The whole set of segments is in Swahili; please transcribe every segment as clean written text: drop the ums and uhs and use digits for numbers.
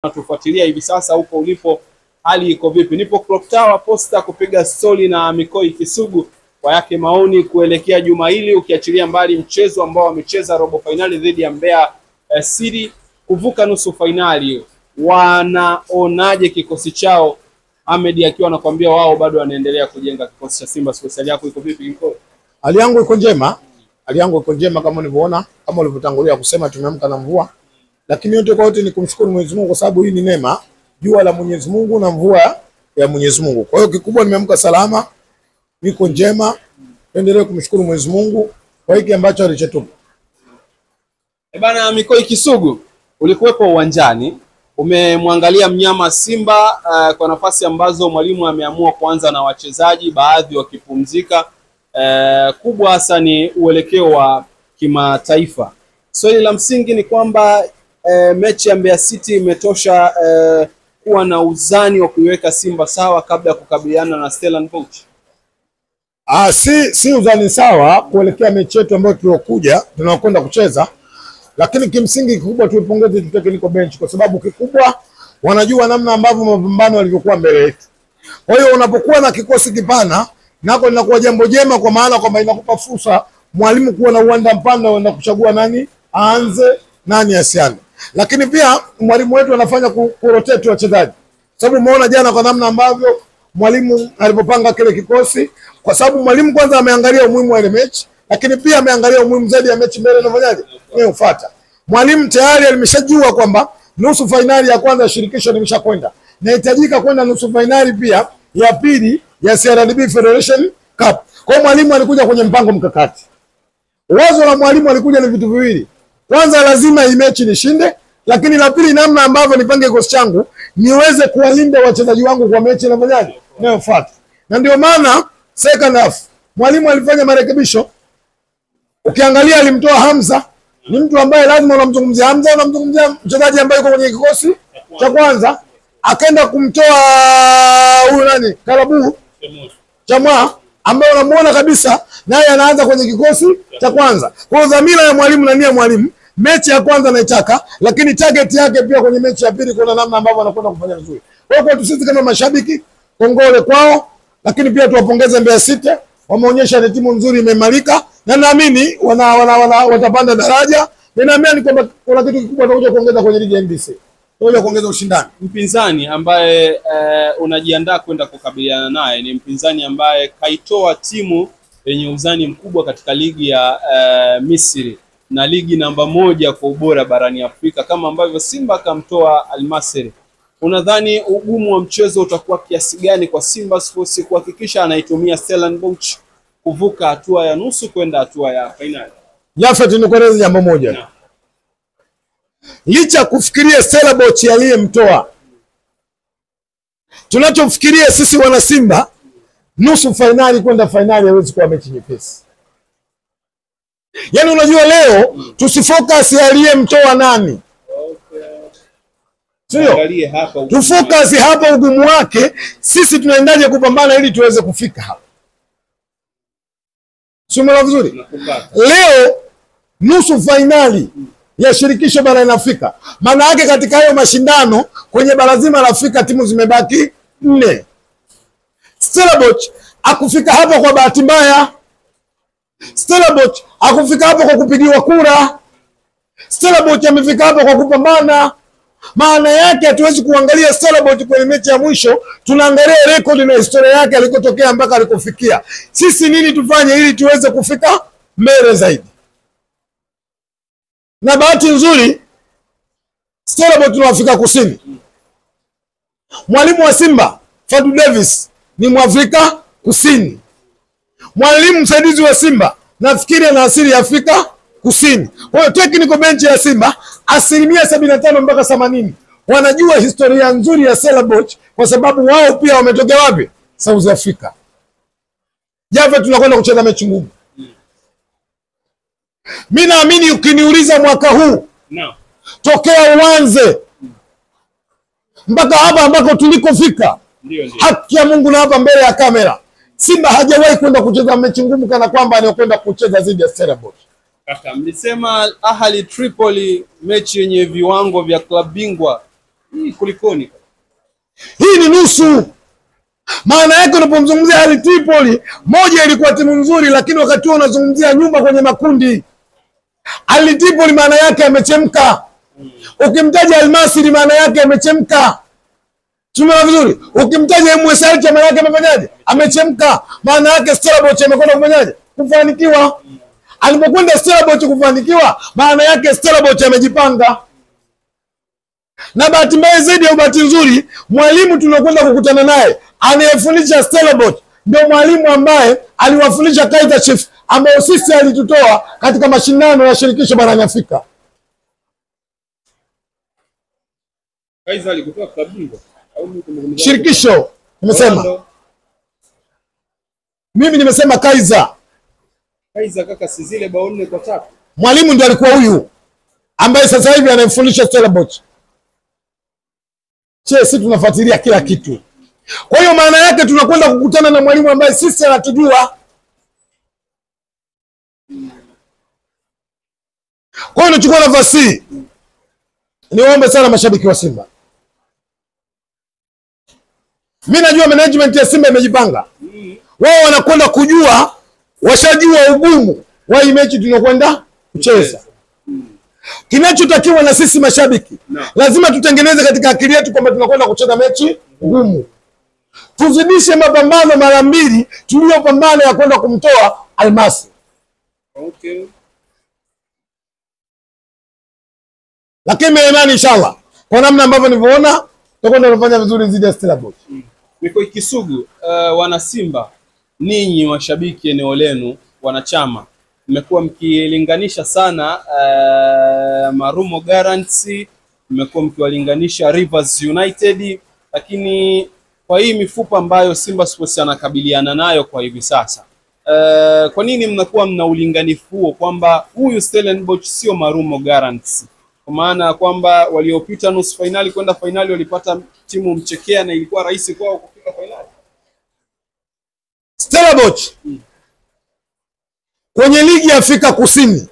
Tufuatilia hivi sasa huko ulipo, hali iko vipi? Nipo Clock Tower Posta kupiga stori na Mikoi Kisugu kwa yake maoni kuelekea juma hili, ukiachilia mbali mchezo ambao wamecheza robo finali dhidi ya Mbeya City kuvuka nusu finali. Wanaonaje kikosi chao? Ahmed akiwa anakuambia wao bado wanaendelea kujenga kikosi cha Simba Sports. Hali yako iko vipi Mikoi? Hali yangu iko njema. Hali yangu iko njema kama ulivyoona, kama ulivyotangulia kusema tumeamka na mvua. Lakini yote kwa yote ni kumshukuru Mwenyezi Mungu kwa sababu hii ni neema, jua la Mwenyezi Mungu na mvua ya Mwenyezi Mungu. Kwa hiyo kikubwa nimeamka salama, niko njema. Endelee kumshukuru Mwenyezi Mungu kwa hiki ambacho alichotupa. Bana Mikoi Kisugu, ulikuwepo uwanjani, umemwangalia mnyama Simba kwa nafasi ambazo mwalimu ameamua kuanza na wachezaji baadhi wakipumzika. Kubwa hasa ni uelekeo wa kimataifa. Swali la msingi ni kwamba mechi ya Mbeya City imetosha kuwa na uzani wa kuiweka Simba sawa kabla ya kukabiliana na Stellenbosch. Si uzani sawa kuelekea mechi yetu ambayo tunakwenda kucheza, lakini kimsingi kikubwa tuipongeze technical bench kwa sababu kikubwa wanajua namna ambavyo mapambano yalivyokuwa mbele yetu. Kwa hiyo unapokuwa na kikosi kipana nako linakuwa jambo jema, kwa maana kwamba inakupa fursa mwalimu kuwa na uwanda mpana na kuchagua nani aanze nani asianze. Lakini pia mwalimu wetu anafanya kurotate wachezaji. Sababu umeona jana kwa namna ambavyo mwalimu alipopanga kile kikosi, kwa sababu mwalimu kwanza ameangalia umuhimu wa ile mechi, lakini pia ameangalia umuhimu zaidi ya mechi mbele inafanyaje inayofuata. Mwalimu tayari alimeshajua kwamba nusu finali ya kwanza ya shirikisho nimeshakwenda, nahitajika kwenda nusu finali pia ya pili ya CRDB Federation Cup. Kwa hiyo mwalimu alikuja kwenye mpango mkakati. Wazo la mwalimu alikuja ni vitu viwili. Kwanza lazima hii mechi nishinde, lakini la pili namna ambavyo nipange kikosi changu niweze kuwalinda wachezaji wangu kwa mechi inafanyaje inayofuata. Na ndio maana second half mwalimu alifanya marekebisho. Ukiangalia alimtoa Hamza, ni mtu ambaye lazima unamzungumzia Hamza, unamzungumzia mchezaji ambaye yuko kwenye kikosi cha kwanza. Akaenda kumtoa huyu nani? Karabu Chamwa, ambaye unamuona kabisa naye anaanza kwenye kikosi cha kwanza. Kwa dhamira ya mwalimu na nia ya mwalimu, mechi ya kwanza anaitaka, lakini target yake pia kwenye mechi ya pili kuna namna ambavyo anakwenda kufanya vizuri. Kwa hiyo sisi kama mashabiki kongole kwao, lakini pia tuwapongeze Mbeya City, wameonyesha ni timu nzuri imemalika, na naamini watapanda daraja. Ninaamini kwamba kuna kitu kikubwa tutakuja kuongeza kwenye ligi ya NBC. Tutakuja kuongeza ushindani. Mpinzani ambaye unajiandaa kwenda kukabiliana naye ni mpinzani ambaye kaitoa timu yenye uzani mkubwa katika ligi ya Misri na ligi namba 1 kwa ubora barani Afrika, kama ambavyo Simba kamtoa Al Masry. Unadhani ugumu wa mchezo utakuwa kiasi gani kwa Simba Sports kuhakikisha anaitumia Stellenbosch kuvuka hatua ya nusu kwenda hatua ya finali? Jafet, nikueleze jambo moja. No. Licha kufikiria Stellenbosch aliyemtoa, tunachofikiria sisi wana Simba nusu finali kwenda finali haiwezi kuwa mechi nyepesi. Yaani unajua leo tusifocus aliyemtoa nani. Sio? Tufocus hapa ugumu wake, sisi tunaendaje kupambana ili tuweze kufika hapa. Sio vizuri? Leo nusu finali ya shirikisho barani Afrika. Maana yake katika hayo mashindano kwenye bara zima la Afrika timu zimebaki 4. Stellenbosch akufika hapo kwa bahati mbaya. Stellenbosch akufika hapo kwa kupigiwa kura. Stellenbosch amefika hapo kwa kupambana. Maana yake hatuwezi kuangalia Stellenbosch kwenye mechi ya mwisho, tunaangalia rekodi na historia yake alikotokea mpaka alikofikia. Sisi nini tufanye ili tuweze kufika mbele zaidi? Na bahati nzuri Stellenbosch tuna Afrika Kusini. Mwalimu wa Simba Fadu Davis ni Mwafrika Kusini. Mwalimu msaidizi wa Simba nafikiri ana asili ya Afrika Kusini. Kwa hiyo technical bench ya Simba 75% mpaka 80% wanajua historia nzuri ya Stellenbosch kwa sababu wao pia wametokea wapi? South Africa. Java tunakwenda kucheza mechi ngumu. Mimi naamini ukiniuliza mwaka huu tokea uanze mpaka hapa ambako tulikofika, haki ya Mungu na hapa mbele ya kamera, Simba hajawahi kwenda kucheza mechi ngumu kana kwamba anakwenda kucheza dhidi ya Stellenbosch. Kaka, mlisema Ahli Tripoli mechi yenye viwango vya klabu bingwa Kulikoni? Hii ni nusu. Maana yake unapomzungumzia Al Tripoli, moja ilikuwa timu nzuri, lakini wakati huo unazungumzia nyumba kwenye makundi. Al Tripoli maana yake amechemka. Ukimtaja Al Masry maana yake amechemka. Tumeona vizuri. Ukimtaja MSL maana yake amefanyaje? Amechemka. Maana yake Stellenbosch amekwenda kufanyaje? Kufanikiwa. Alipokwenda Stellenbosch kufanikiwa, maana yake Stellenbosch amejipanga. Na bahati mbaya zaidi au bahati nzuri, mwalimu tunakwenda kukutana naye anayefundisha Stellenbosch ndio mwalimu ambaye aliwafundisha Kaizer Chiefs, ambao sisi alitutoa katika mashindano ya shirikisho barani Afrika. Kaizer alikutoa klabu bingwa au shirikisho? Nimesema mimi, nimesema Kaizer kaka, si zile bao 4-3. Mwalimu ndio alikuwa huyu ambaye sasa hivi anayefundisha Stellenbosch. Sisi tunafuatilia kila kitu. Kwa hiyo maana yake tunakwenda kukutana na mwalimu ambaye sisi anatujua. Kwa hiyo nachukua nafasi niombe sana mashabiki wa Simba. Mimi najua management ya Simba imejipanga. Wao wanakwenda kujua, washajua ugumu wa hii mechi tunakwenda kucheza. Kinachotakiwa na sisi mashabiki, lazima tutengeneze katika akili yetu kwamba tunakwenda kucheza mechi ngumu. Tuzidishe mapambano mara mbili tuliyopambana ya kwenda kumtoa Al Masry. Okay. Lakini mimi imani inshallah, kwa namna ambavyo nilivyoona, tutakwenda kufanya vizuri zidi ya Stellenbosch. Mikoi Kisugu, wana Simba, ninyi washabiki eneo lenu, wanachama, mmekuwa mkilinganisha sana Marumo Gallants, mmekuwa mkiwalinganisha Rivers United, lakini kwa hii mifupa ambayo Simba Sports anakabiliana nayo kwa hivi sasa, kwa nini mnakuwa mna ulinganifu huo kwamba huyu Stellenbosch sio Marumo Gallants? Kwa maana kwamba waliopita nusu finali kwenda finali walipata timu mchekea na ilikuwa rahisi kwao kufika finali. Stellenbosch kwenye ligi ya Afrika Kusini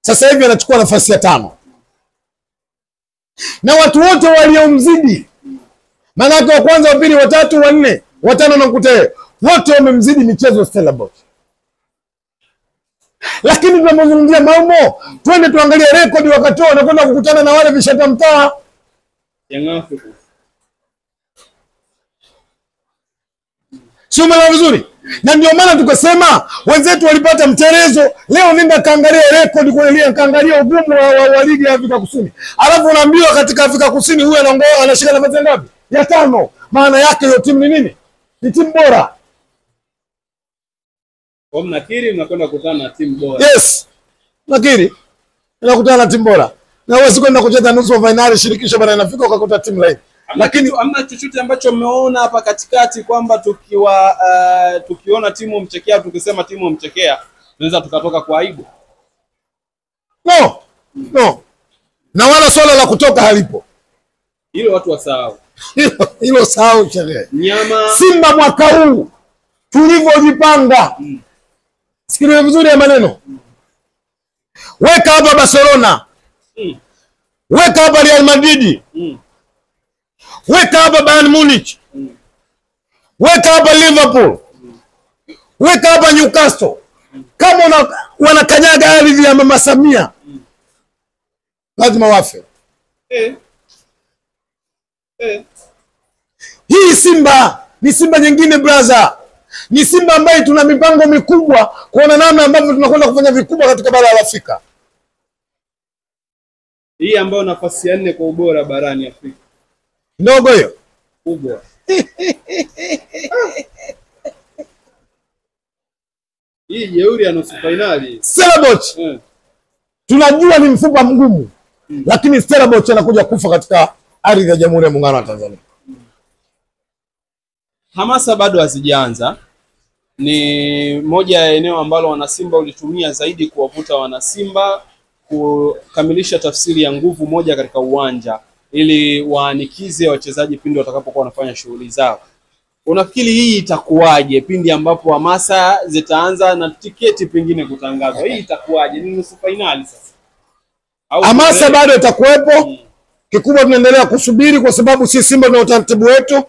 sasa hivi anachukua nafasi ya 5. Na watu wote waliomzidi, maana yake wa kwanza, wa pili, wa tatu, wa nne, wa tano na kutee, wote wamemzidi michezo Stellenbosch. Lakini tunapozungumzia Maumo, twende tuangalie rekodi wakati wao wanakwenda kukutana na wale vishata mtaa Young Africans. Sio mara vizuri. Na ndio maana tukasema wenzetu walipata mterezo. Leo nenda kaangalia rekodi kwa ile, kaangalia ugumu wa ligi ya Afrika Kusini. Alafu unaambiwa katika Afrika Kusini huyu anaongoza, anashika nafasi ngapi? Ya 5. Maana yake hiyo timu ni nini? Ni timu bora. Kwa mnakiri mnakwenda kukutana na timu bora. Yes. Nakiri. Unakutana na timu bora. Na wewe sikwenda kucheza nusu finali shirikisho barani Afrika ukakuta timu laini. Lakini hamna chochote ambacho mmeona hapa katikati kwamba tukiona timu mchekea, tukisema timu mchekea tunaweza tukatoka kwa aibu? No. Na wala swala la kutoka halipo. Hilo watu wasahau. Hilo sahau chale. Nyama Simba mwaka huu tulivyojipanga. Sikiliza vizuri ya maneno. Weka hapa Barcelona. Weka hapa Real Madrid. Weka hapa Bayern Munich. Weka hapa Liverpool. Weka hapa Newcastle. Kama wanakanyaga ardhi ya Mama Samia, lazima wafe. Hii Simba ni Simba nyingine brother. Ni Simba ambaye tuna mipango mikubwa kuona namna ambavyo tunakwenda kufanya vikubwa katika bara la Afrika. Hii ambayo nafasi ya 4 kwa ubora barani Afrika. Ndogo hiyo. Kubwa. Hii jeuri ya nusu finali. Stellenbosch. Tunajua ni mfupa mgumu. Lakini Stellenbosch anakuja kufa katika ardhi ya Jamhuri ya Muungano wa Tanzania. Hamasa bado hazijaanza. Ni moja ya eneo ambalo wanasimba ulitumia zaidi kuwavuta wanasimba kukamilisha tafsiri ya nguvu moja katika uwanja ili waanikize wachezaji pindi watakapokuwa wanafanya shughuli zao. Unafikiri hii itakuwaje pindi ambapo hamasa zitaanza na tiketi pengine kutangazwa? Hii itakuwaje? Ni nusu finali sasa. Hamasa bado itakuwepo. Kikubwa tunaendelea kusubiri, kwa sababu si Simba na utaratibu wetu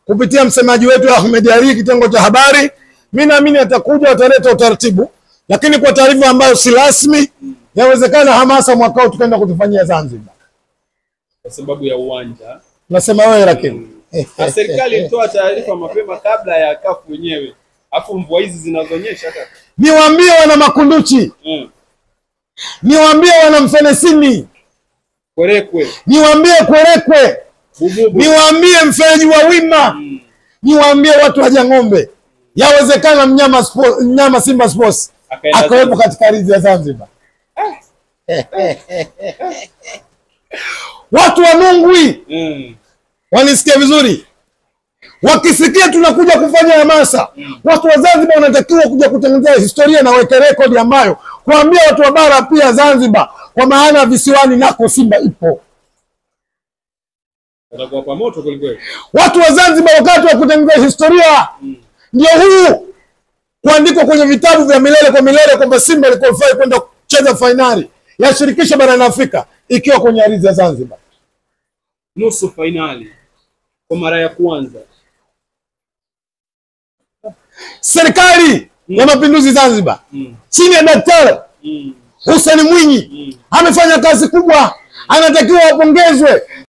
kupitia msemaji wetu Ahmed Ali, kitengo cha habari. Mimi naamini atakuja, ataleta utaratibu, lakini kwa taarifa ambayo si rasmi, yawezekana hamasa mwaka huu tukaenda kutufanyia Zanzibar kwa sababu ya uwanja. Nasema wewe lakini na serikali ilitoa taarifa mapema kabla ya CAF wenyewe. Afu mvua hizi zinazonyesha kaka. Niwaambie wana Makunduchi. Niwaambie wana Mfenesini. Kwerekwe. Niwaambie Kwerekwe. Bububu. Niwaambie Mfereji wa Wima. Niwaambie watu wa Jang'ombe. Yawezekana mnyama Simba Sports akawepo katika ardhi ya Zanzibar. Watu wa Nungwi. Wanisikia vizuri? Wakisikia tunakuja kufanya hamasa, watu wa Zanzibar wanatakiwa kuja kutengeneza historia na weke rekodi ambayo kuambia watu wa bara pia Zanzibar, kwa maana visiwani nako Simba ipo. Watakuwa pamoto kweli. Watu wa Zanzibar wakati wa kutengeneza historia ndio huu, kuandikwa kwenye vitabu vya milele kwa milele kwamba Simba ilikuwa kwenda kucheza fainali ya shirikisho barani Afrika ikiwa kwenye ardhi ya Zanzibar. Nusu fainali kwa mara ya kwanza. Serikali ya Mapinduzi Zanzibar chini ya Daktari Hussein Mwinyi amefanya kazi kubwa, anatakiwa wapongezwe.